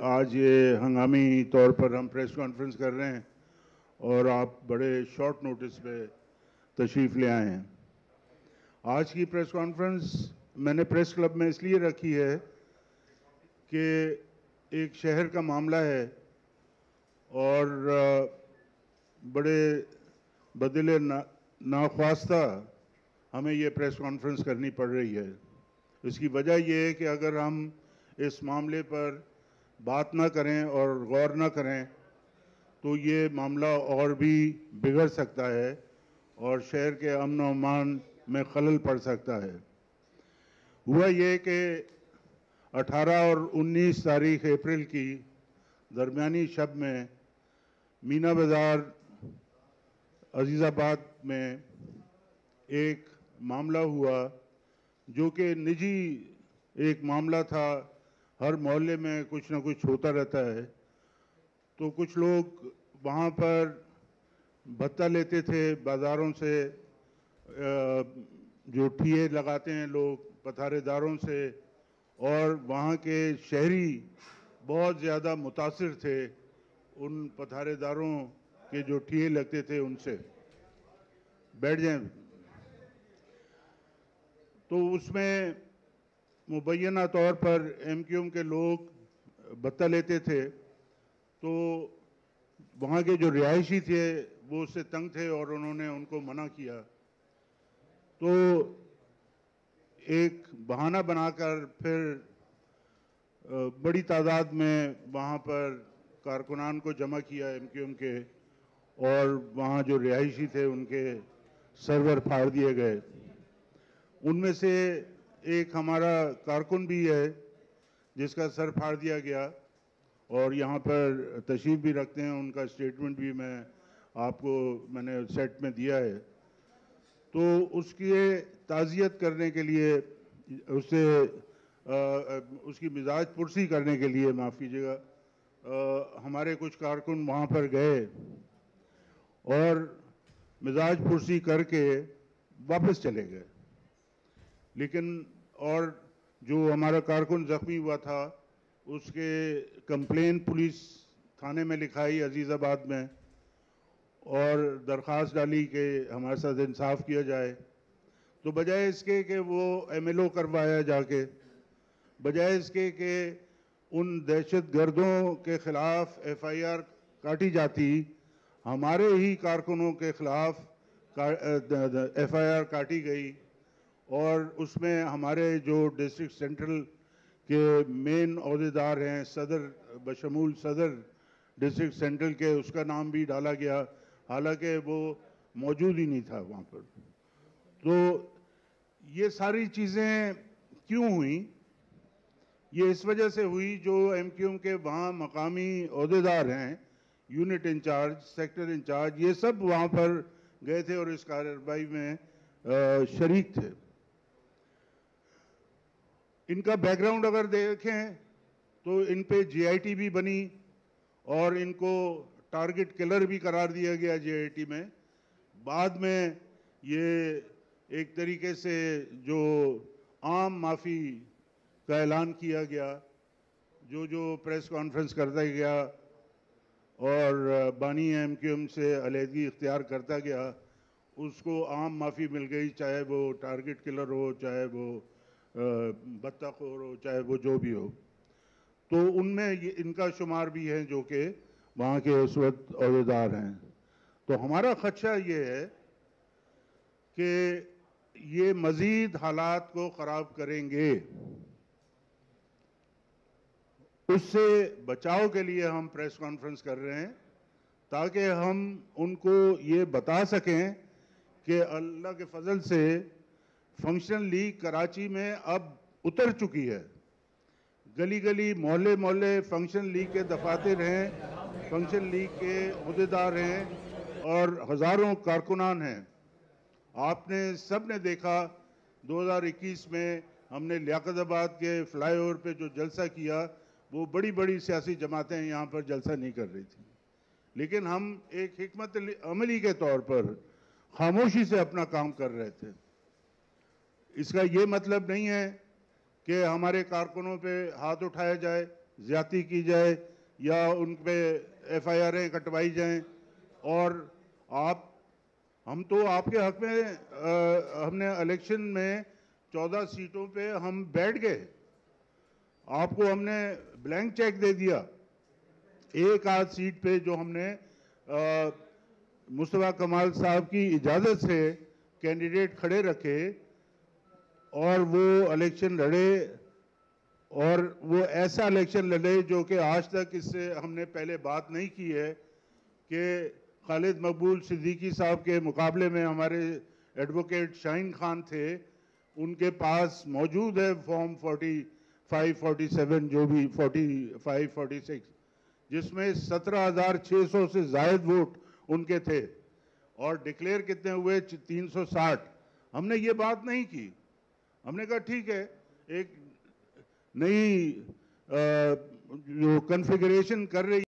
آج یہ ہنگامی طور پر ہم پریس کانفرنس کر رہے ہیں اور آپ بڑے شارٹ نوٹس پہ تشریف لے آئے ہیں. آج کی پریس کانفرنس میں نے پریس کلب میں اس لیے رکھی ہے کہ ایک شہر کا معاملہ ہے اور بڑے بدل ناخواستہ ہمیں یہ پریس کانفرنس کرنی پڑ رہی ہے. اس کی وجہ یہ ہے کہ اگر ہم اس معاملے پر بات نہ کریں اور غور نہ کریں تو یہ معاملہ اور بھی بگڑ سکتا ہے اور شہر کے امن و امان میں خلل پڑ سکتا ہے. ہوا یہ کہ 18 اور 19 تاریخ اپریل کی درمیانی شب میں مینا بازار عزیز آباد میں ایک معاملہ ہوا جو کہ نجی ایک معاملہ تھا. ہر محلے میں کچھ نہ کچھ ہوتا رہتا ہے. تو کچھ لوگ وہاں پر بھتہ لیتے تھے بازاروں سے، جو ٹھیے لگاتے ہیں لوگ پتھارے داروں سے، اور وہاں کے شہری بہت زیادہ متاثر تھے ان پتھارے داروں کے جو ٹھیے لگتے تھے ان سے. بیٹھ جائیں. تو اس میں مبینہ طور پر ایم کیو ایم کے لوگ بھتہ لیتے تھے تو وہاں کے جو رہائشی تھے وہ اس سے تنگ تھے اور انہوں نے ان کو منع کیا. تو ایک بہانہ بنا کر پھر بڑی تعداد میں وہاں پر کارکنان کو جمع کیا ایم کیو ایم کے، اور وہاں جو رہائشی تھے ان کے سرور پھاڑ دیے گئے. ان میں سے ایک ہمارا کارکن بھی ہے جس کا سر پھاڑ دیا گیا اور یہاں پر تشریف بھی رکھتے ہیں. ان کا اسٹیٹمنٹ بھی میں نے سیٹ میں دیا ہے. تو اس کی تعزیت کرنے کے لیے، اس کی مزاج پرسی کرنے کے لیے، معاف کیجیے گا، ہمارے کچھ کارکن وہاں پر گئے اور مزاج پرسی کر کے واپس چلے گئے. لیکن اور جو ہمارا کارکن زخمی ہوا تھا اس کے کمپلین پولیس تھانے میں لکھائی عزیز آباد میں اور درخواست ڈالی کہ ہمارے ساتھ انصاف کیا جائے. تو بجائے اس کے کہ وہ ایم ایل او کروایا جا کے، بجائے اس کے کہ ان دہشت گردوں کے خلاف ایف آئی آر کاٹی جاتی، ہمارے ہی کارکنوں کے خلاف ایف آئی آر کاٹی گئی. اور اس میں ہمارے جو ڈسٹرکٹ سینٹرل کے مین عہدیدار ہیں، صدر بشمول صدر ڈسٹرکٹ سینٹرل کے، اس کا نام بھی ڈالا گیا حالانکہ وہ موجود ہی نہیں تھا وہاں پر. تو یہ ساری چیزیں کیوں ہوئیں؟ یہ اس وجہ سے ہوئی جو ایم کیو ایم کے وہاں مقامی عہدیدار ہیں، یونٹ انچارج، سیکٹر انچارج، یہ سب وہاں پر گئے تھے اور اس کارروائی میں شریک تھے. ان کا بیک گراؤنڈ اگر دیکھیں تو ان پہ جے آئی ٹی بھی بنی اور ان کو ٹارگٹ کلر بھی قرار دیا گیا جے آئی ٹی میں. بعد میں یہ ایک طریقے سے جو عام معافی کا اعلان کیا گیا، جو پریس کانفرنس کرتا گیا اور بانی ایم کیو ایم سے علیحدگی اختیار کرتا گیا، اس کو عام معافی مل گئی، چاہے وہ ٹارگٹ کلر ہو، چاہے وہ بطہ خور ہو، چاہے وہ جو بھی ہو. تو ان میں ان کا شمار بھی ہے جو کہ وہاں کے اس وقت عہدیدار ہیں. تو ہمارا خدشہ یہ ہے کہ یہ مزید حالات کو خراب کریں گے. اس سے بچاؤ کے لیے ہم پریس کانفرنس کر رہے ہیں تاکہ ہم ان کو یہ بتا سکیں کہ اللہ کے فضل سے فنکشنل لیگ کراچی میں اب اتر چکی ہے. گلی گلی، محلے محلے فنکشنل لیگ کے دفاتر ہیں، فنکشنل لیگ کے عہدیدار ہیں اور ہزاروں کارکنان ہیں. آپ نے سب نے دیکھا 2021 میں ہم نے لیاقت آباد کے فلائی اوور پہ جو جلسہ کیا، وہ بڑی بڑی سیاسی جماعتیں یہاں پر جلسہ نہیں کر رہی تھیں، لیکن ہم ایک حکمت عملی کے طور پر خاموشی سے اپنا کام کر رہے تھے. اس کا یہ مطلب نہیں ہے کہ ہمارے کارکنوں پہ ہاتھ اٹھایا جائے. زیادتی کی جائے یا ان پہ FIRیں کٹوائی جائیں. اور ہم تو آپ کے حق میں ہم نے الیکشن میں 14 سیٹوں پہ ہم بیٹھ گئے. آپ کو ہم نے بلینک چیک دے دیا. ایک آدھ سیٹ پہ جو ہم نے مصطفیٰ کمال صاحب کی اجازت سے کینڈیڈیٹ کھڑے رکھے اور وہ الیکشن لڑے, اور وہ ایسا الیکشن لڑے جو کہ آج تک اس سے ہم نے پہلے بات نہیں کی ہے کہ خالد مقبول صدیقی صاحب کے مقابلے میں ہمارے ایڈوکیٹ شاہین خان تھے, ان کے پاس موجود ہے فارم 45 47 جو بھی 45 46, جس میں 17,600 سے زائد ووٹ ان کے تھے, اور ڈکلیئر کتنے ہوئے 360. ہم نے یہ بات نہیں کی. ہم نے کہا ٹھیک ہے, ایک نئی جو کنفیگریشن کر رہی